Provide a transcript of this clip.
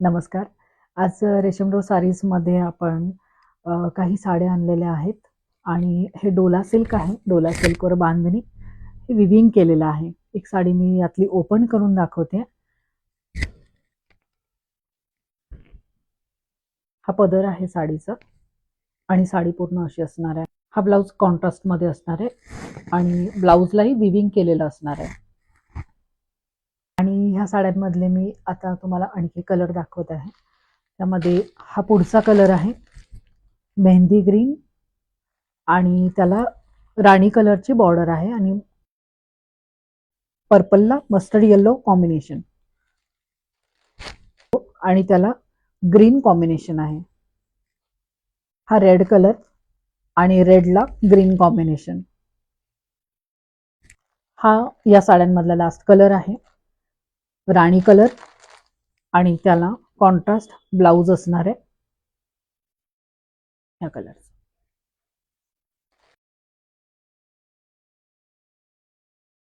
नमस्कार. आज रेशमडोल साडीजमध्ये आपण काही साड्या आणलेल्या आहेत आणि हे डोला सिल्क आहे. डोला सिल्कवर बांधणी हे विविंग केलेलं आहे. एक साडी मी यातली ओपन करून दाखवते. हा पदर आहे साडीचा आणि साडी पूर्ण अशी असणार आहे. हा ब्लाऊज कॉन्ट्रास्टमध्ये असणार आहे आणि ब्लाऊजलाही विविंग केलेलं असणार आहे. आणि ह्या साड्यांमधले मी आता तुम्हाला आणखी कलर दाखवत आहे. त्यामध्ये हा पुढचा कलर आहे मेहंदी ग्रीन आणि त्याला राणी कलरची बॉर्डर आहे आणि पर्पलला मस्टर्ड येलो कॉम्बिनेशन आणि त्याला ग्रीन कॉम्बिनेशन आहे. हा रेड कलर आणि रेडला ग्रीन कॉम्बिनेशन. हा या साड्यांमधला लास्ट कलर आहे राणी कलर आणि त्याला कॉन्ट्रास्ट ब्लाऊज असणार आहे या कलर.